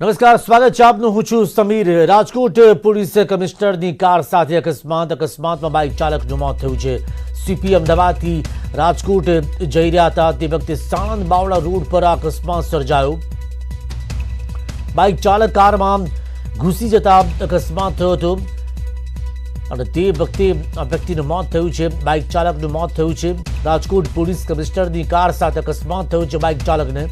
નમસ્કાર, સ્વાગત છે આપનું. હું છું સમીર. રાજકોટ પોલીસ કમિશનરની કાર સાથે અકસ્માતમાં બાઇક ચાલકનું મોત થયું છે. સીપી અમદાવાદથી રાજકોટ જઈ રહ્યા હતા તે વખતે સાણંદ બાવળા રોડ પર અકસ્માત સર્જાયો. બાઇક ચાલક કારમાં ઘૂસી જતા અકસ્માત થયો હતો અને તે વખતે આ વ્યક્તિનું મોત થયું છે. બાઇક ચાલકનું મોત થયું છે. રાજકોટ પોલીસ કમિશનરની કાર સાથે અકસ્માત થયો છે બાઇક ચાલકને.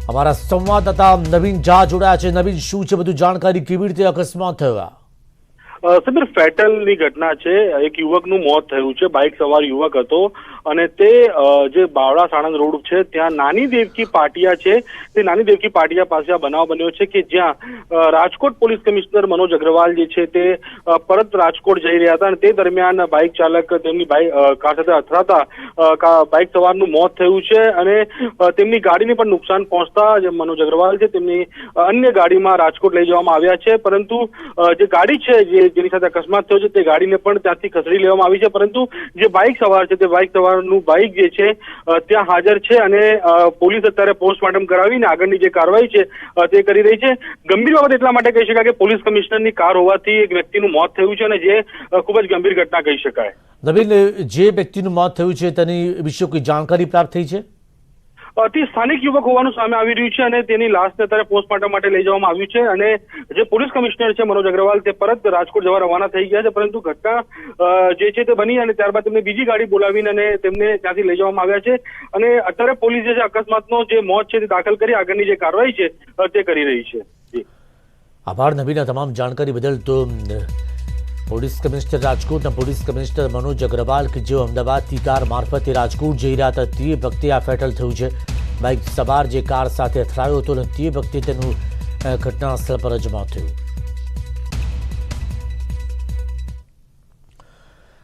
हमारा संवाददाता नवीन झा जोड़ा है. नवीन, શું છે બધું જાણકારી, કેવી રીતે અકસ્માત થયો? સમીર, ફેટલની ઘટના છે. એક યુવકનું મોત થયું છે. બાઇક સવાર યુવક હતો અને તે જે બાવળા સાણંદ રોડ છે ત્યાં નાની દેવકી પાટિયા છે, તે નાની દેવકી પાટિયા પાસે આ બનાવ બન્યો છે કે જ્યાં રાજકોટ પોલીસ કમિશનર મનોજ અગ્રવાલ જે છે તે પરત રાજકોટ જઈ રહ્યા હતા અને તે દરમિયાન બાઇક ચાલક તેમની કાર સાથે અથડાતા બાઇક સવારનું મોત થયું છે અને તેમની ગાડીને પણ નુકસાન પહોંચતા જે મનોજ અગ્રવાલ છે તેમની અન્ય ગાડીમાં રાજકોટ લઈ જવામાં આવ્યા છે. પરંતુ જે ગાડી છે જેની સાથે અકસ્માત થયો છે તે ગાડીને પણ ત્યાંથી ખસેડી લેવામાં આવી છે. પરંતુ જે બાઇક સવાર છે તે બાઇક સવારનું બાઇક જે છે ત્યાં હાજર છે અને પોલીસ અત્યારે પોસ્ટમોર્ટમ કરાવીને આગળની જે કાર્યવાહી છે તે કરી રહી છે. ગંભીર બાબત એટલા માટે કહી શકાય કે પોલીસ કમિશનરની કાર હોવાથી એક વ્યક્તિનું મોત થયું છે અને જે ખૂબ જ ગંભીર ઘટના કહી શકાય. નવીન, જે વ્યક્તિનું મોત થયું છે તેની વિશે કોઈ જાણકારી પ્રાપ્ત થઈ છે? તે સ્થાનિક યુવક હોવાનું સામે આવી રહ્યું છે અને તેની લાશને અત્યારે પોસ્ટમોર્ટમ માટે લઈ જવામાં આવ્યું છે અને જે પોલીસ કમિશનર છે મનોજ અગ્રવાલ તે પરત રાજકોટ જવા રવાના થઈ ગયા છે. પરંતુ ઘટના જે છે તે બની અને ત્યારબાદ તેમને બીજી ગાડી બોલાવીને અને તેમને ત્યાંથી લઈ જવામાં આવ્યા છે અને અત્યારે પોલીસ જે છે અકસ્માતનો જે મોત છે તે દાખલ કરી આગળની જે કાર્યવાહી છે તે કરી રહી છે. આભાર નવીન, તમામ જાણકારી બદલ. તો પોલીસ કમિશનર રાજકોટના પોલીસ કમિશનર મનોજ અગ્રવાલ કે જેઓ અમદાવાદથી કાર મારફતે રાજકોટ જઈ રહ્યા હતા તે વખતે આ ફેટલ થયું છે. બાઇક સવાર જે કાર સાથે અથડાયો હતો અને તે વખતે તેનું ઘટના સ્થળ પર જ મોત થયું.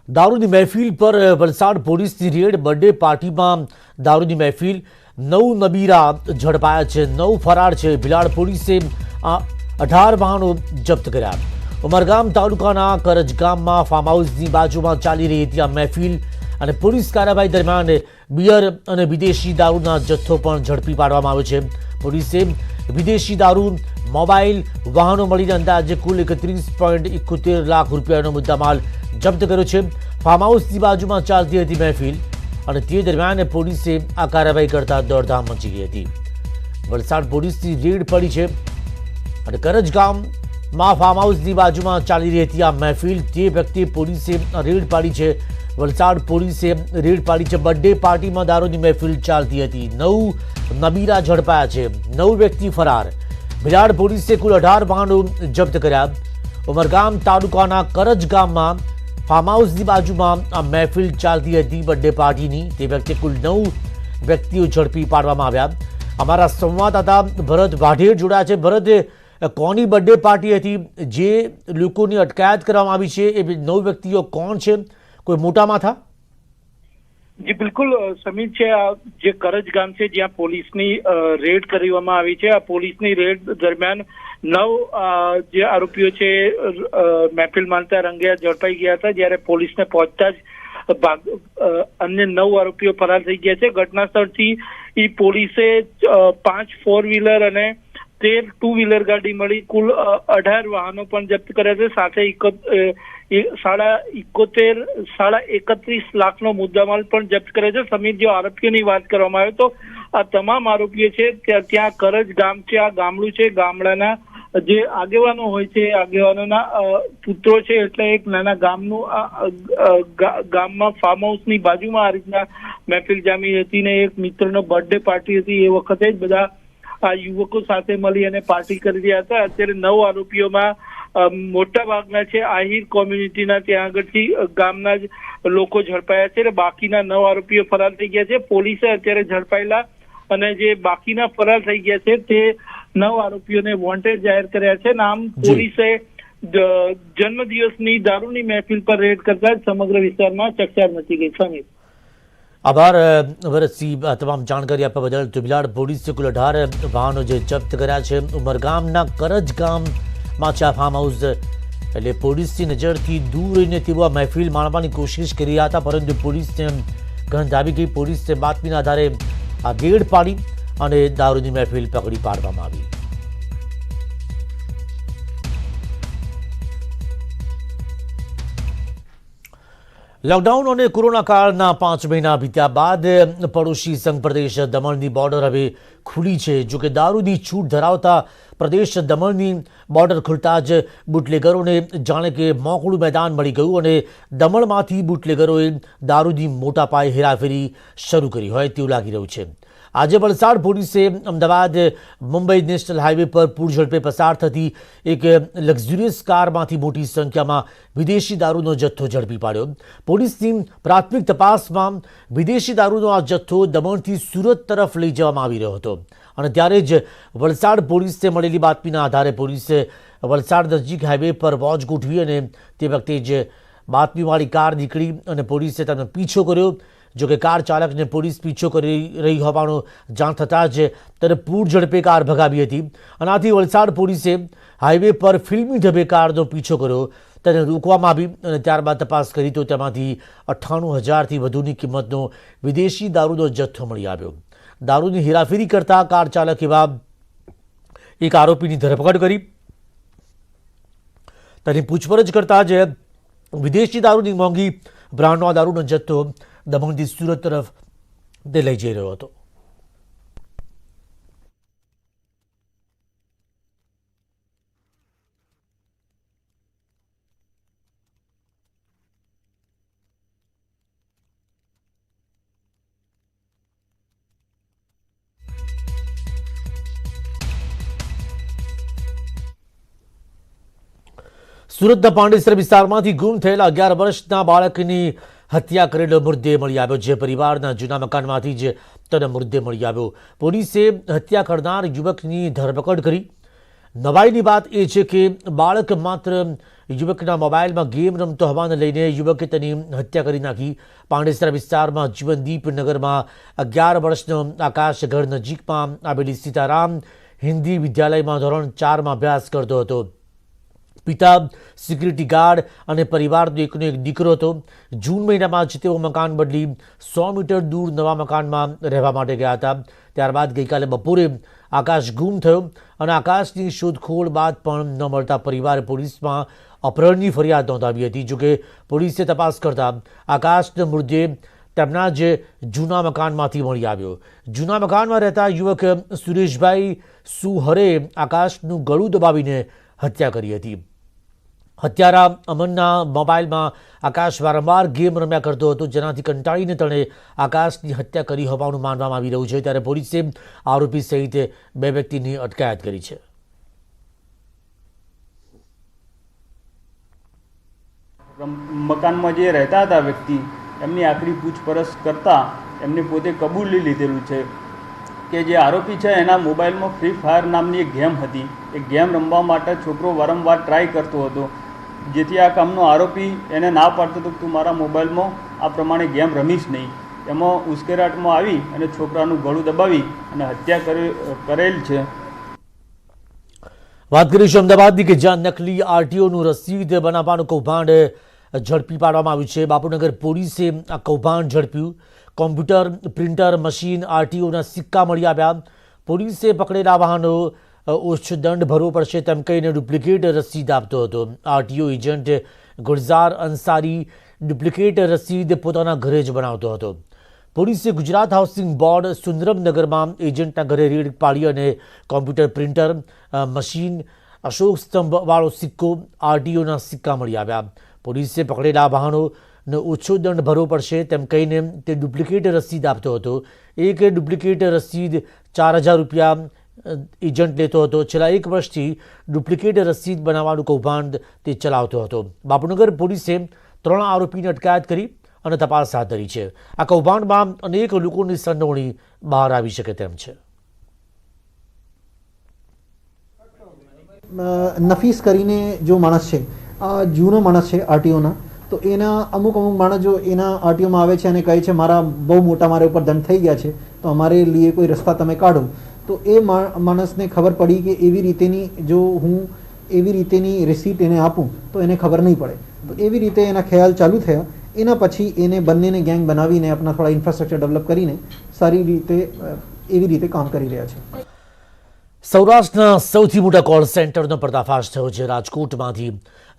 દારૂની મહેફિલ પર વલસાડ પોલીસની રેડ. બર્થડે પાર્ટીમાં દારૂની મહેફિલ. 9 નબીરા ઝડપાયા છે, 9 ફરાર છે. ભિલાડ પોલીસે 18 વાહનો જપ્ત કર્યા. ઉમરગામ તાલુકાના કરજ ગામમાં ફાર્મ હાઉસની બાજુમાં ચાલી રહી હતી આ મહેફિલ અને પોલીસ કાર્યવાહી દરમિયાન બિયર અને વિદેશી દારૂના જથ્થો પણ ઝડપી પાડવામાં આવ્યો છે. પોલીસે વિદેશી દારૂ, મોબાઈલ, વાહનો મળીને અંદાજે કુલ 31.71 લાખ રૂપિયાનો મુદ્દામાલ જપ્ત કર્યો છે. ફાર્મ હાઉસની બાજુમાં ચાલતી હતી મહેફિલ અને તે દરમિયાન પોલીસે આ કાર્યવાહી કરતા દોડધામ મચી ગઈ હતી. વલસાડ પોલીસની રેડ પડી છે અને કરજ ગામ ફાર્મ હાઉસની બાજુમાં ચાલી રહી હતી આ મહેફિલ. તે વખતે પોલીસે રેડ પાડી છે. વલસાડ પોલીસે રેડ પાડી છે. બર્થડે પાર્ટીમાં દારૂની મહેફિલ ચાલતી હતી. 9 નબીરા ઝડપાયા છે, 9 વ્યક્તિ ફરાર. ભિલાડ પોલીસે કુલ 18 વાહનો જપ્ત કર્યા. ઉમરગામ તાલુકાના કરજ ગામમાં ફાર્મ હાઉસની બાજુમાં આ મહેફિલ ચાલતી હતી બર્થડે પાર્ટીની. તે વખતે કુલ 9 વ્યક્તિઓ ઝડપી પાડવામાં આવ્યા. અમારા સંવાદદાતા ભરત વાઢેર જોડાયા છે. ભરત, કોની બર્થડે પાર્ટી હતી? જે લોકોની અટકાયત કરવામાં આવી છે એ 9 વ્યક્તિઓ કોણ છે? કોઈ મોટા માથા? જી બિલકુલ સમીર, છે જે કરજ ગામ છે જ્યાં પોલીસની રેડ કરવામાં આવી છે. આ પોલીસની રેડ દરમિયાન 9 જે આરોપીઓ છે મહેફિલ માનતા રંગે ઝડપાઈ ગયા હતા. જ્યારે પોલીસને પહોંચતા જ અન્ય 9 આરોપીઓ ફરાર થઈ ગયા છે. ઘટના સ્થળથી પોલીસે 5 4 વ્હીલર અને 13 2 વ્હીલર ગાડી મળી કુલ 18 વાહનો પણ જપ્ત કર્યા છે. સાથે 31.5 લાખનો મુદ્દામાલ પણ જપ્ત કર્યો છે. સમીર, જો આરોપીઓની વાત કરવામાં આવે તો આ તમામ આરોપીઓ છે ત્યાં કરજ ગામ છે, આ ગામડું છે. ગામડાના જે આગેવાનો હોય છે, આગેવાનોના પુત્રો છે. એટલે એક નાના ગામમાં ફાર્મ હાઉસની બાજુમાં આ રીતના મહેફિલ જામી હતી ને એક મિત્રનો બર્થડે પાર્ટી હતી. એ વખતે જ બધા આ યુવકો સાથે મળી અને પાર્ટી કરી રહ્યા હતા. અત્યારે 9 આરોપીઓમાં મોટા ભાગના છે આહિર કોમ્યુનિટીના ત્યાં આગળથી ગામના જ લોકો ઝડપાયા છે. બાકીના 9 આરોપીઓ ફરાર થઈ ગયા છે. પોલીસે અત્યારે ઝડપાયેલા અને જે બાકીના ફરાર થઈ ગયા છે તે 9 આરોપીઓને વોન્ટેડ જાહેર કર્યા છે. નામ પોલીસે જન્મદિવસની દારૂની મહેફિલ પર રેડ કરતા સમગ્ર વિસ્તારમાં ચકચાર મચી ગઈ. સમીર, આભાર ભરતસિંહ તમામ જાણકારી આપવા બદલ. તો ભિલાડ પોલીસે કુલ 18 વાહનો જે જપ્ત કર્યા છે. ઉમરગામના કરજ ગામમાં છે આ ફાર્મ હાઉસ. એટલે પોલીસની નજરથી દૂર રહીને તેઓ આ મહેફિલ માણવાની કોશિશ કરી રહ્યા હતા પરંતુ પોલીસને ગંધ આવી ગઈ. પોલીસે બાતમીના આધારે આ રેડ પાડી અને દારૂની મહેફિલ પકડી પાડવામાં આવી. લોકડાઉન અને કોરોના કાળના 5 મહિના વીત્યા બાદ પડોશી સંઘ પ્રદેશ દમણની બોર્ડર હવે ખુલી છે. જોકે દારૂની છૂટ ધરાવતા પ્રદેશ દમણની બોર્ડર ખુલતા જ બુટલેગરોને જાણે કે મોકળું મેદાન મળી ગયું અને દમણમાંથી બુટલેગરોએ દારૂની મોટા પાયે હેરાફેરી શરૂ કરી હોય તેવું લાગી રહ્યું છે. આજે વલસાડ પોલીસે અમદાવાદ મુંબઈ નેશનલ હાઈવે પર પૂર ઝડપે પસાર થતી એક લક્ઝુરિયસ કારમાંથી મોટી સંખ્યામાં વિદેશી દારૂનો જથ્થો ઝડપી પાડ્યો. પોલીસની પ્રાથમિક તપાસમાં વિદેશી દારૂનો આ જથ્થો દમણથી સુરત તરફ લઈ જવામાં આવી રહ્યો હતો અને ત્યારે જ વલસાડ પોલીસને મળેલી બાતમીના આધારે પોલીસે વલસાડ નજીક હાઈવે પર વોચ ગોઠવી અને તે વખતે જ બાતમીવાળી કાર નીકળી અને પોલીસે તેનો પીછો કર્યો. જોકે કાર ચાલકને પોલીસ પીછો કરી રહી હોવાનું જાણ થતાં જ તેને પૂર ઝડપે કાર ભગાવી હતી. આનાથી વલસાડ પોલીસે હાઈવે પર ફિલ્મી ઢબે કારનો પીછો કર્યો, તેને રોકવામાં આવી અને ત્યારબાદ તપાસ કરી તો તેમાંથી 98,000થી વધુની કિંમતનો વિદેશી દારૂનો જથ્થો મળી આવ્યો. દારૂની હેરાફેરી કરતા કાર ચાલક એવા એક આરોપીની ધરપકડ કરી. તેની પૂછપરછ કરતા જ વિદેશી દારૂની મોંઘી બ્રાન્ડનો દારૂનો જથ્થો દમણથી સુરત તરફ તે લઈ જઈ રહ્યો હતો. સુરતના પાંડેસર વિસ્તારમાંથી ગુમ થયેલા 11 વર્ષના બાળકની હત્યા કરેલો મૃતદેહ મળી આવ્યો. જે પરિવારના જૂના મકાનમાંથી જ તેનો મૃતદેહ મળી આવ્યો. પોલીસે હત્યા કરનાર યુવકની ધરપકડ કરી. નવાઈની વાત એ છે કે બાળક માત્ર યુવકના મોબાઈલમાં ગેમ રમતો હોવાને લઈને યુવકે તેની હત્યા કરી નાખી. પાંડેસરા વિસ્તારમાં જીવનદીપ નગરમાં 11 વર્ષનો આકાશ ઘર નજીકમાં આવેલી સીતારામ હિન્દી વિદ્યાલયમાં ધોરણ 4માં અભ્યાસ કરતો હતો. પિતા સિક્યુરિટી ગાર્ડ અને પરિવારનો એકનો એક દીકરો હતો. જૂન મહિનામાં જ તેઓ મકાન બદલી 100 મીટર દૂર નવા મકાનમાં રહેવા માટે ગયા હતા. ત્યારબાદ ગઈકાલે બપોરે આકાશ ગુમ થયો અને આકાશની શોધખોળ બાદ પણ ન મળતા પરિવારે પોલીસમાં અપહરણની ફરિયાદ નોંધાવી હતી. જોકે પોલીસે તપાસ કરતા આકાશનો મૃતદેહ તેમના જ જૂના મકાનમાંથી મળી આવ્યો. જૂના મકાનમાં રહેતા યુવક સુરેશભાઈ સુહરે આકાશનું ગળું દબાવીને હત્યા કરી હતી. હત્યારા અમનના મોબાઈલમાં આકાશ વારંવાર ગેમ રમ્યા કરતો હતો, જેનાથી કંટાળીને તેણે આકાશની હત્યા કરી હોવાનું માનવામાં આવી રહ્યું છે. ત્યારે પોલીસે આરોપી સહિત 2 વ્યક્તિની અટકાયત કરી છે. મકાનમાં જે રહેતા હતા વ્યક્તિ, એમની આખરી પૂછપરછ કરતા એમને પોતે કબૂલી લીધેલું છે કે જે આરોપી છે એના મોબાઈલમાં ફ્રી ફાયર નામની એક ગેમ હતી. એ ગેમ રમવા માટે છોકરો વારંવાર ટ્રાય કરતો હતો, જેથી આ કામનો આરોપી એને ના પાડતો હતો કે તું મારા મોબાઈલમાં આ પ્રમાણે ગેમ રમીશ નહીં. એમાં ઉશ્કેરાટમાં આવી અને છોકરાનું ગળું દબાવી અને હત્યા કરેલ છે. વાત કરીશું અમદાવાદની કે જ્યાં નકલી આરટીઓનું રસીદ બનાવવાનું કૌભાંડ ઝડપી પાડવામાં આવ્યું છે. બાપુનગર પોલીસે આ કૌભાંડ ઝડપ્યું. કોમ્પ્યુટર, પ્રિન્ટર, મશીન, આરટીઓના સિક્કા મળી આવ્યા. પોલીસે પકડેલા વાહનો ઓછો દંડ ભરવો પડશે તેમ કહીને ડુપ્લિકેટ રસીદ આપતો હતો. RTO agent Gulzar Ansari duplicate રસીદ પોતાના ઘરે જ બનાવતો હતો. પોલીસે ગુજરાત હાઉસિંગ બોર્ડ સુંદરમનગરમાં એજન્ટના ઘરે રેડ પાડી અને કોમ્પ્યુટર, પ્રિન્ટર, મશીન, અશોક સ્તંભવાળો સિક્કો, આરટીઓના સિક્કા મળી આવ્યા. પોલીસે પકડેલા વાહનોનો ઓછો દંડ ભરવો પડશે તેમ કહીને તે ડુપ્લિકેટ રસીદ આપતો હતો. એક ડુપ્લિકેટ રસીદ 4,000 રૂપિયા એજન્ટ લેતો હતો. છેલ્લા 1 વર્ષથી ડુપ્લિકેટ રસીદ બનાવવાનું કૌભાંડ તે ચલાવતો હતો. બાપુનગર પોલીસે 3 આરોપીની અટકાયત કરી અને તપાસ હાથ ધરી છે. આ કૌભાંડમાં અનેક લોકોની સંડોવણી બહાર આવી શકે તેમ છે. નફીસ કરીને જો માણસ છે, જૂનો માણસ છે આરટીઓના, તો એના અમુક માણસ જો એના આરટીઓમાં આવે છે અને કહે છે મારા બહુ મોટા મારા ઉપર દંડ થઈ ગયા છે તો અમારે લીએ કોઈ રસ્તા તમે કાઢો, તો એ માણસને ખબર પડી કે એવી રીતેની જો હું એવી રીતેની રિસીટ એને આપું તો એને ખબર નહીં પડે. તો એવી રીતે એના ખ્યાલ ચાલુ થયા. એના પછી એને બંનેને ગેંગ બનાવીને આપણા થોડા ઇન્ફ્રાસ્ટ્રક્ચર ડેવલપ કરીને સારી રીતે એવી રીતે કામ કરી રહ્યા છે. સૌરાષ્ટ્રના સૌથી મોટા કોલ સેન્ટરનો પર્દાફાશ થયો છે.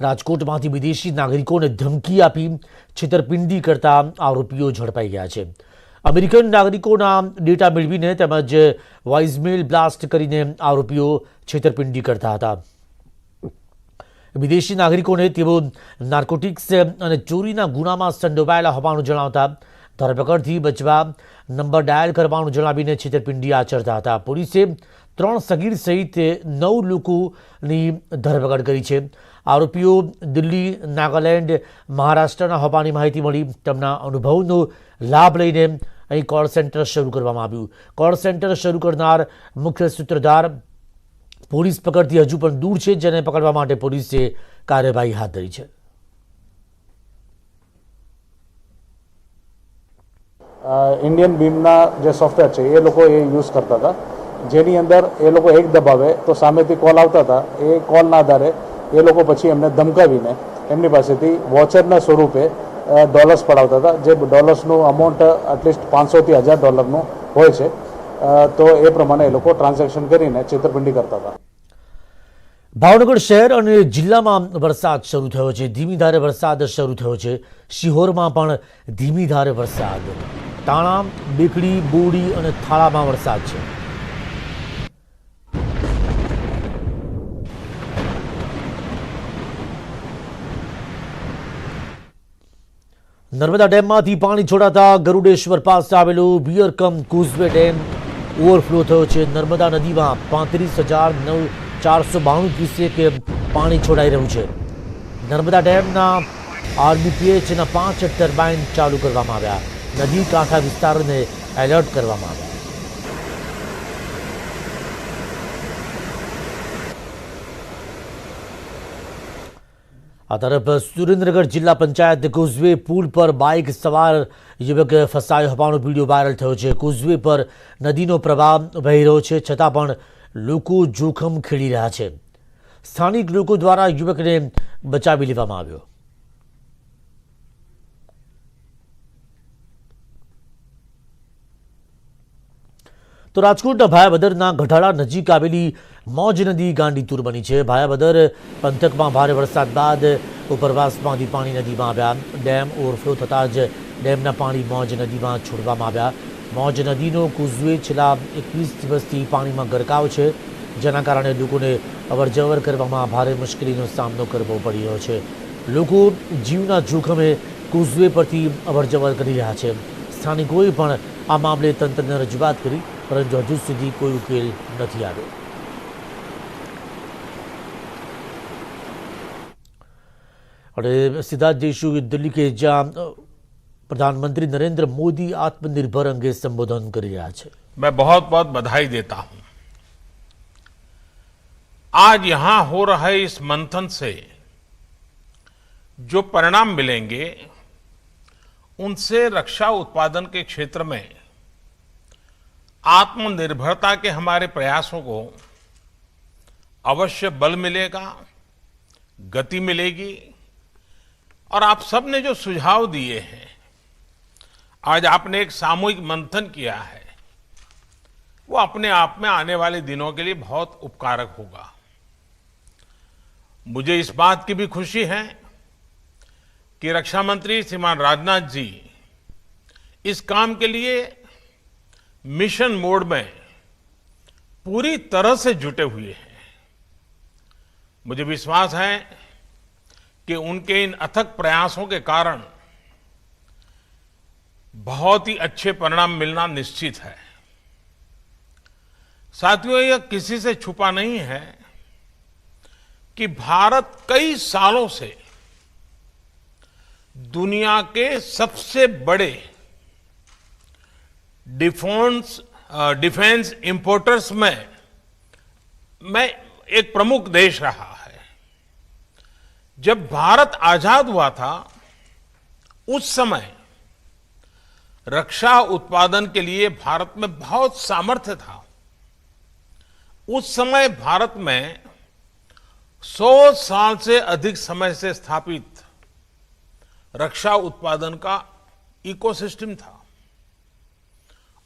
રાજકોટમાંથી વિદેશી નાગરિકોને ધમકી આપી છેતરપિંડી કરતા આરોપીઓ ઝડપાઈ ગયા છે. અમેરિકન નાગરિકોના ડેટા મેળવીને તેમજ વોઇસમેલ બ્લાસ્ટ કરીને આરોપીઓ છેતરપિંડી કરતા હતા. વિદેશી નાગરિકોને તેઓ નાર્કોટિક્સ અને ચોરીના ગુનામાં સંડોવાયેલા હોવાનું જણાવતા ધરપકડથી બચવા નંબર ડાયલ કરવાનું જણાવીને છેતરપિંડી આચરતા હતા. પોલીસે 3 સગીર સહિત 9 લોકોની ધરપકડ કરી છે. આરોપીઓ દિલ્હી, નાગાલેન્ડ, મહારાષ્ટ્રના હોવાની માહિતી મળી. તેમના અનુભવનો લાભ લઈને અહીં કોલ સેન્ટર શરૂ કરવામાં આવ્યું. કોલ સેન્ટર શરૂ કરનાર મુખ્ય સૂત્રધાર પોલીસ પકડથી હજુ પણ દૂર છે, જેને પકડવા માટે પોલીસે કાર્યવાહી હાથ ધરી છે. ઇન્ડિયન બીમના જે સોફ્ટવેર છે એ લોકો એ યુઝ કરતા હતા, જેની અંદર એ લોકો એક દબાવે તો સામેથી કોલ આવતા હતા. એ કોલના આધારે એ લોકો પછી એમને ધમકાવીને એમની પાસેથી વોચરના સ્વરૂપે ડોલર્સ પડાવતા હતા, જે ડોલર્સનું અમાઉન્ટ એટલીસ્ટ $500 થી $1000 હોય છે. તો એ પ્રમાણે એ લોકો ટ્રાન્ઝેક્શન કરીને છેતરપિંડી કરતા હતા. ભાવનગર શહેર અને જિલ્લામાં વરસાદ શરૂ થયો છે. ધીમી ધારે વરસાદ શરૂ થયો છે. શિહોરમાં પણ ધીમી ધારે વરસાદ. તાણા, બેકડી, બોડી અને થાળામાં વરસાદ છે. નર્મદા ડેમમાંથી પાણી છોડાતા ગરુડેશ્વર પાસે આવેલો બિયરકમ કોઝવે ડેમ ઓવરફ્લો થયો છે. નર્મદા નદીમાં 35,492 ક્યુસેક પાણી છોડાઈ રહ્યું છે. નર્મદા ડેમના RBPHના 5 ટર્બાઇન ચાલુ કરવામાં આવ્યા. નદી કાંઠા વિસ્તારોને એલર્ટ કરવામાં આવ્યા. આ તરફ સુરેન્દ્રનગર જિલ્લા પંચાયત કોઝવે પુલ પર બાઇક સવાર યુવક ફસાયો હોવાનો વિડીયો વાયરલ થયો છે. કોઝવે પર નદીનો પ્રવાહ વહી રહ્યો છે, છતાં પણ લોકો જોખમ ખેડી રહ્યા છે. સ્થાનિક લોકો દ્વારા યુવકને બચાવી લેવામાં આવ્યો. તો રાજકોટના ભાયાબદરના ગઢાળા નજીક આવેલી મોજ નદી ગાંડીતુર બની છે. ભાયાબદર પંથકમાં ભારે વરસાદ બાદ ઉપરવાસમાંથી પાણી નદીમાં આવ્યા. ડેમ ઓવરફ્લો થતાં જ ડેમના પાણી મોજ નદીમાં છોડવામાં આવ્યા. મોજ નદીનો કોઝવે છેલ્લા 21 દિવસથી પાણીમાં ગરકાવ છે, જેના કારણે લોકોને અવરજવર કરવામાં ભારે મુશ્કેલીનો સામનો કરવો પડી રહ્યો છે. લોકો જીવના જોખમે કોઝવે પરથી અવરજવર કરી રહ્યા છે. સ્થાનિકોએ પણ આ મામલે તંત્રને રજૂઆત કરી, પરંતુ હજુ સુધી કોઈ ઉકેલ નથી આવ્યો. અને સીધા જઈશું દિલ્હી કે જ્યાં प्रधानमंत्री नरेंद्र मोदी आत्मनिर्भर अंगे संबोधन कर रहा है. मैं बहुत बहुत बधाई देता हूं. आज यहां हो रहे इस मंथन से जो परिणाम मिलेंगे उनसे रक्षा उत्पादन के क्षेत्र में आत्मनिर्भरता के हमारे प्रयासों को अवश्य बल मिलेगा, गति मिलेगी. और आप सबने जो सुझाव दिए हैं, आज आपने एक सामूहिक मंथन किया है, वो अपने आप में आने वाले दिनों के लिए बहुत उपकारक होगा. मुझे इस बात की भी खुशी है कि रक्षा मंत्री श्रीमान राजनाथ जी इस काम के लिए मिशन मोड में पूरी तरह से जुटे हुए हैं. मुझे विश्वास है कि उनके इन अथक प्रयासों के कारण बहुत ही अच्छे परिणाम मिलना निश्चित है. साथियों, यह किसी से छुपा नहीं है कि भारत कई सालों से दुनिया के सबसे बड़े डिफेंस इंपोर्टर्स में एक प्रमुख देश रहा है. जब भारत आजाद हुआ था, उस समय रक्षा उत्पादन के लिए भारत में बहुत सामर्थ्य था. उस समय भारत में 100 साल से अधिक समय से स्थापित रक्षा उत्पादन का इकोसिस्टम था.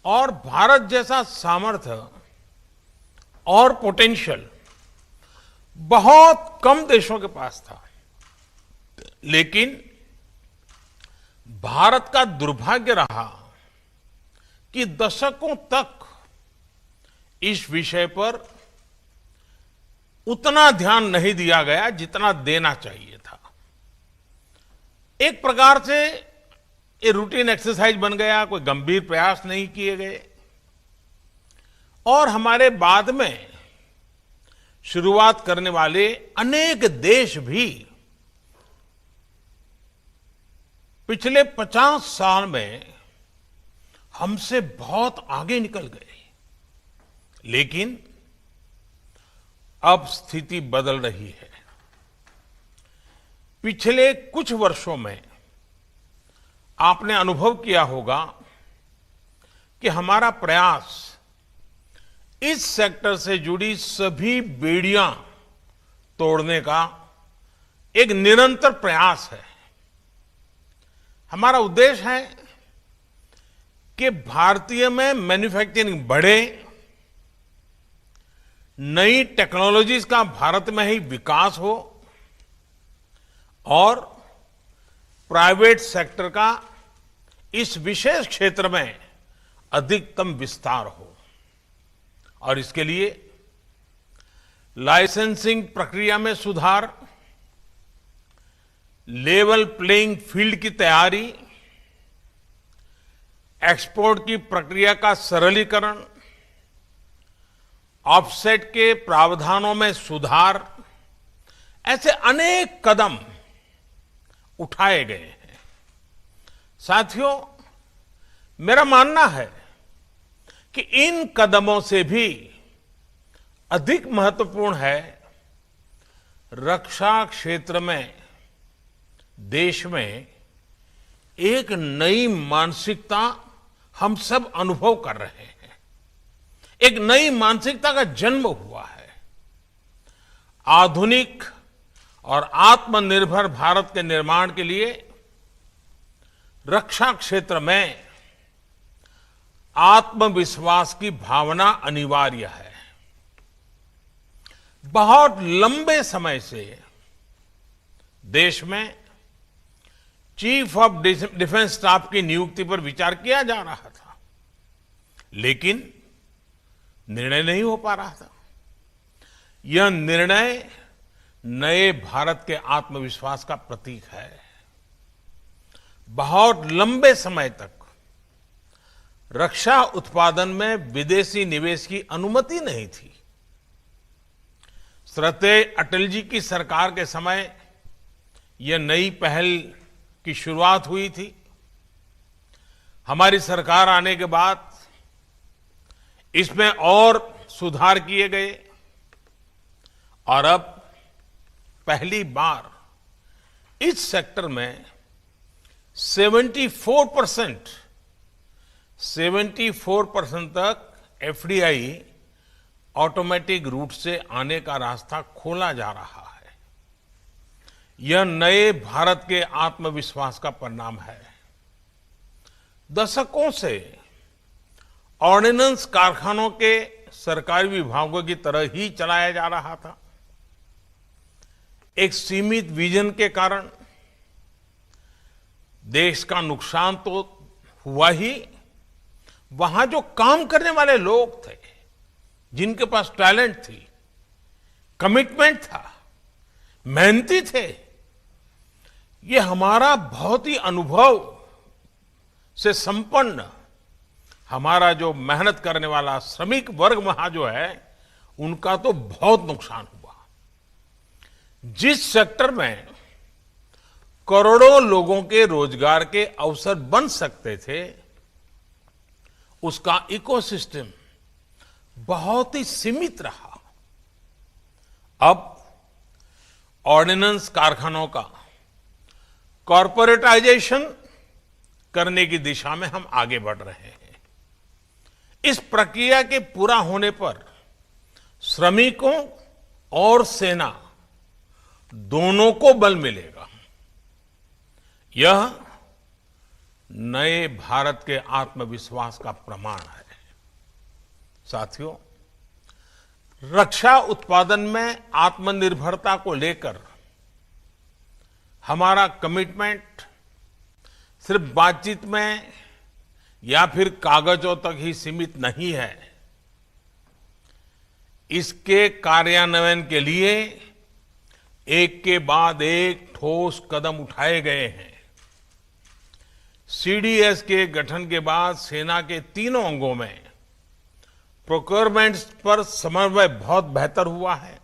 और भारत जैसा सामर्थ्य और पोटेंशियल बहुत कम देशों के पास था। लेकिन भारत का दुर्भाग्य रहा कि दशकों तक इस विषय पर उतना ध्यान नहीं दिया गया जितना देना चाहिए था। एक प्रकार से ये रूटीन एक्सरसाइज बन गया, कोई गंभीर प्रयास नहीं किए गए और हमारे बाद में शुरुआत करने वाले अनेक देश भी पिछले 50 साल में हमसे बहुत आगे निकल गए। लेकिन अब स्थिति बदल रही है। पिछले कुछ वर्षों में आपने अनुभव किया होगा कि हमारा प्रयास इस सेक्टर से जुड़ी सभी बेड़ियां तोड़ने का एक निरंतर प्रयास है। हमारा उद्देश्य है कि भारतीय में मैन्युफैक्चरिंग बढ़े, नई टेक्नोलॉजीज का भारत में ही विकास हो और प्राइवेट सेक्टर का इस विशेष क्षेत्र में अधिकतम विस्तार हो। और इसके लिए लाइसेंसिंग प्रक्रिया में सुधार, लेवल प्लेइंग फील्ड की तैयारी, एक्सपोर्ट की प्रक्रिया का सरलीकरण, ऑफसेट के प्रावधानों में सुधार, ऐसे अनेक कदम उठाए गए हैं। साथियों, मेरा मानना है कि इन कदमों से भी अधिक महत्वपूर्ण है रक्षा क्षेत्र में देश में एक नई मानसिकता हम सब अनुभव कर रहे हैं। एक नई मानसिकता का जन्म हुआ है। आधुनिक और आत्मनिर्भर भारत के निर्माण के लिए रक्षा क्षेत्र में आत्मविश्वास की भावना अनिवार्य है। बहुत लंबे समय से देश में चीफ ऑफ डिफेंस स्टाफ की नियुक्ति पर विचार किया जा रहा था, लेकिन निर्णय नहीं हो पा रहा था। यह निर्णय नए भारत के आत्मविश्वास का प्रतीक है। बहुत लंबे समय तक रक्षा उत्पादन में विदेशी निवेश की अनुमति नहीं थी। श्रद्धेय अटल जी की सरकार के समय यह नई पहल की शुरुआत हुई थी। हमारी सरकार आने के बाद इसमें और सुधार किए गए और अब पहली बार इस सेक्टर में 74% तक एफडीआई ऑटोमेटिक रूट से आने का रास्ता खोला जा रहा है। यह नए भारत के आत्मविश्वास का परिणाम है। दशकों से ऑर्डिनेंस कारखानों के सरकारी विभागों की तरह ही चलाया जा रहा था। एक सीमित विजन के कारण देश का नुकसान तो हुआ ही, वहां जो काम करने वाले लोग थे, जिनके पास टैलेंट थी, कमिटमेंट था, मेहनती थे, ये हमारा बहुत ही अनुभव से संपन्न हमारा जो मेहनत करने वाला श्रमिक वर्ग वहां जो है, उनका तो बहुत नुकसान हुआ। जिस सेक्टर में करोड़ों लोगों के रोजगार के अवसर बन सकते थे, उसका इकोसिस्टम बहुत ही सीमित रहा। अब ऑर्डिनेंस कारखानों का कॉर्पोरेटाइजेशन करने की दिशा में हम आगे बढ़ रहे हैं। इस प्रक्रिया के पूरा होने पर श्रमिकों और सेना दोनों को बल मिलेगा। यह नए भारत के आत्मविश्वास का प्रमाण है। साथियों, रक्षा उत्पादन में आत्मनिर्भरता को लेकर हमारा कमिटमेंट सिर्फ बातचीत में या फिर कागजों तक ही सीमित नहीं है। इसके कार्यान्वयन के लिए एक के बाद एक ठोस कदम उठाए गए हैं। सीडीएस के गठन के बाद सेना के तीनों अंगों में प्रोक्योरमेंट पर समन्वय बहुत बेहतर हुआ है।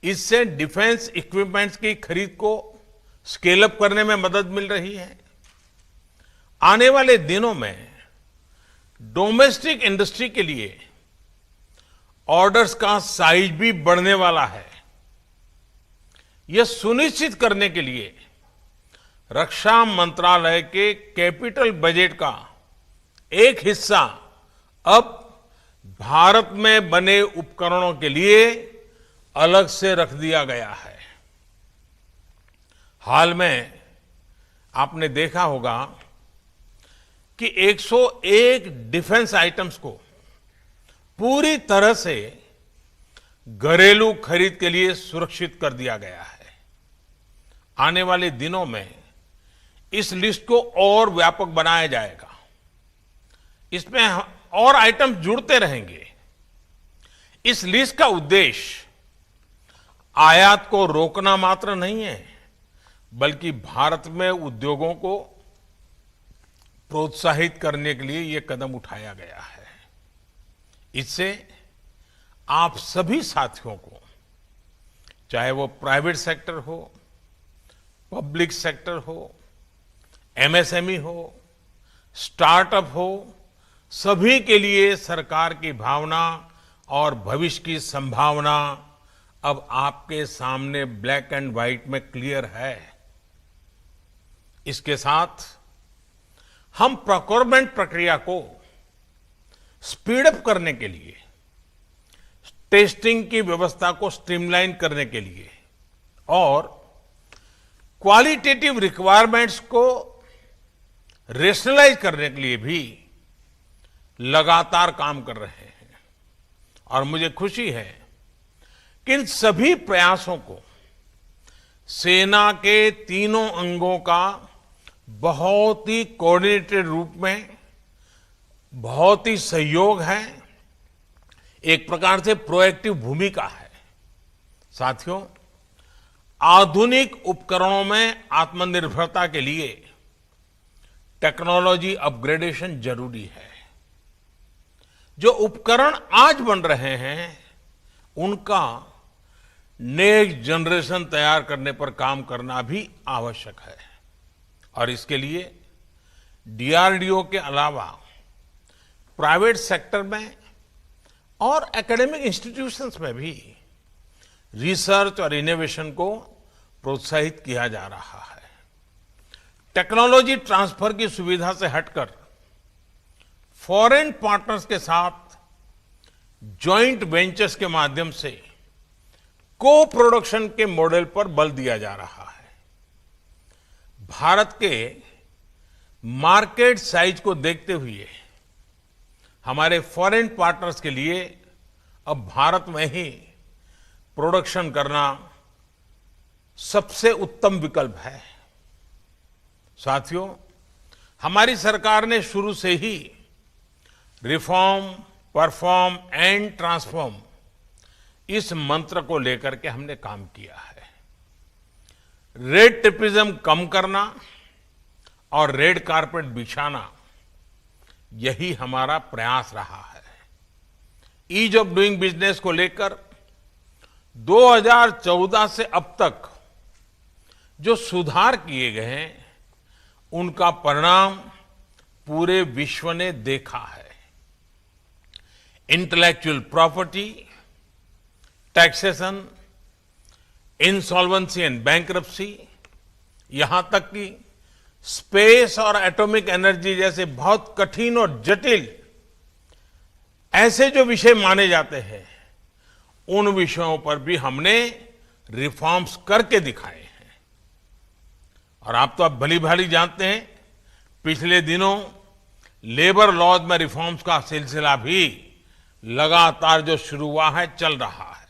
इससे डिफेंस इक्विपमेंट्स की खरीद को स्केल अप करने में मदद मिल रही है। आने वाले दिनों में डोमेस्टिक इंडस्ट्री के लिए ऑर्डर्स का साइज भी बढ़ने वाला है। यह सुनिश्चित करने के लिए रक्षा मंत्रालय के कैपिटल बजट का एक हिस्सा अब भारत में बने उपकरणों के लिए अलग से रख दिया गया है। हाल में आपने देखा होगा कि 101 डिफेंस आइटम्स को पूरी तरह से घरेलू खरीद के लिए सुरक्षित कर दिया गया है। आने वाले दिनों में इस लिस्ट को और व्यापक बनाया जाएगा। इसमें और आइटम जुड़ते रहेंगे। इस लिस्ट का उद्देश्य आयात को रोकना मात्र नहीं है, बल्कि भारत में उद्योगों को प्रोत्साहित करने के लिए यह कदम उठाया गया है। इससे आप सभी साथियों को, चाहे वो प्राइवेट सेक्टर हो, पब्लिक सेक्टर हो, एमएसएमई हो, स्टार्टअप हो, सभी के लिए सरकार की भावना और भविष्य की संभावना अब आपके सामने ब्लैक एंड व्हाइट में क्लियर है। इसके साथ हम प्रोक्योरमेंट प्रक्रिया को स्पीड अप करने के लिए, टेस्टिंग की व्यवस्था को स्ट्रीमलाइन करने के लिए और क्वालिटेटिव रिक्वायरमेंट्स को रेशनलाइज करने के लिए भी लगातार काम कर रहे हैं। और मुझे खुशी है कि इन सभी प्रयासों को सेना के तीनों अंगों का बहुत ही कोऑर्डिनेटेड रूप में बहुत ही सहयोग है, एक प्रकार से प्रोएक्टिव भूमिका है। साथियों, आधुनिक उपकरणों में आत्मनिर्भरता के लिए टेक्नोलॉजी अपग्रेडेशन जरूरी है। जो उपकरण आज बन रहे हैं उनका नेक्स्ट जनरेशन तैयार करने पर काम करना भी आवश्यक है। और इसके लिए डीआरडीओ के अलावा प्राइवेट सेक्टर में और एकेडमिक इंस्टीट्यूशंस में भी रिसर्च और इनोवेशन को प्रोत्साहित किया जा रहा है। टेक्नोलॉजी ट्रांसफर की सुविधा से हटकर फॉरेन पार्टनर्स के साथ जॉइंट वेंचर्स के माध्यम से को प्रोडक्शन के मॉडल पर बल दिया जा रहा है। भारत के मार्केट साइज को देखते हुए हमारे फॉरेन पार्टनर्स के लिए अब भारत में ही प्रोडक्शन करना सबसे उत्तम विकल्प है। साथियों, हमारी सरकार ने शुरू से ही रिफॉर्म, परफॉर्म एंड ट्रांसफॉर्म इस मंत्र को लेकर के हमने काम किया है। रेड टेपिज्म कम करना और रेड कारपेट बिछाना, यही हमारा प्रयास रहा है। ईज ऑफ डूइंग बिजनेस को लेकर 2014 से अब तक जो सुधार किए गए हैं उनका परिणाम पूरे विश्व ने देखा है। Intellectual property, taxation, insolvency and bankruptcy, यहां तक कि स्पेस और एटॉमिक एनर्जी जैसे बहुत कठिन और जटिल ऐसे जो विषय माने जाते हैं, उन विषयों पर भी हमने रिफॉर्म्स करके दिखाए हैं। और आप तो अब भली भाली जानते हैं पिछले दिनों लेबर लॉज में रिफॉर्म्स का सिलसिला भी लगातार जो शुरू हुआ है चल रहा है।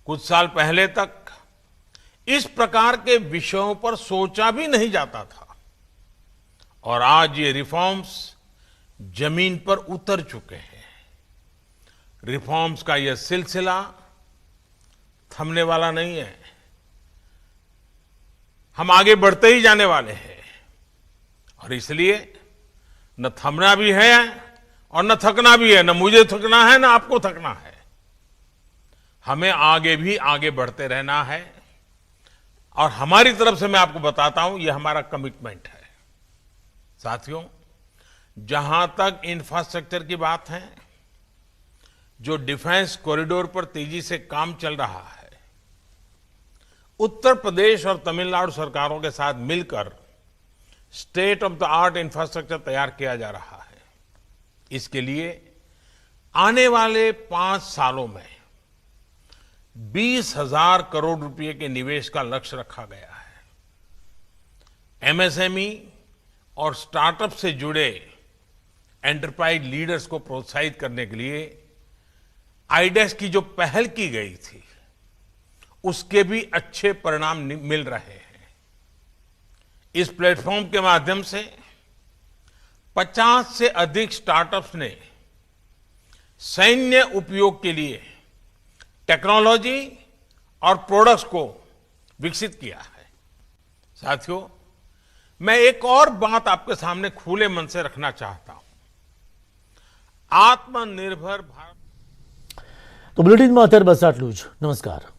कुछ साल पहले तक इस प्रकार के विषयों पर सोचा भी नहीं जाता था और आज ये रिफॉर्म्स जमीन पर उतर चुके हैं। रिफॉर्म्स का यह सिलसिला थमने वाला नहीं है। हम आगे बढ़ते ही जाने वाले हैं और इसलिए न थमना भी है और न थकना भी है। न मुझे थकना है न आपको थकना है। हमें आगे भी आगे बढ़ते रहना है और हमारी तरफ से मैं आपको बताता हूं, यह हमारा कमिटमेंट है। साथियों, जहां तक इंफ्रास्ट्रक्चर की बात है, जो डिफेंस कॉरिडोर पर तेजी से काम चल रहा है, उत्तर प्रदेश और तमिलनाडु सरकारों के साथ मिलकर state of the art infrastructure तैयार किया जा रहा है। इसके लिए आने वाले 5 सालों में 20,000 करोड़ रुपए के निवेश का लक्ष्य रखा गया है। एमएसएमई और स्टार्टअप से जुड़े एंटरप्राइज लीडर्स को प्रोत्साहित करने के लिए आईडेक्स की जो पहल की गई थी, उसके भी अच्छे परिणाम मिल रहे हैं। इस प्लेटफॉर्म के माध्यम से 50 से अधिक स्टार्टअप्स ने सैन्य उपयोग के लिए टेक्नोलॉजी और प्रोडक्ट्स को विकसित किया है। साथियों, मैं एक और बात आपके सामने खुले मन से रखना चाहता हूं। आत्मनिर्भर भारत। तो बुलेटिन में અત્યારે બસ આટલું જ। નમસ્કાર।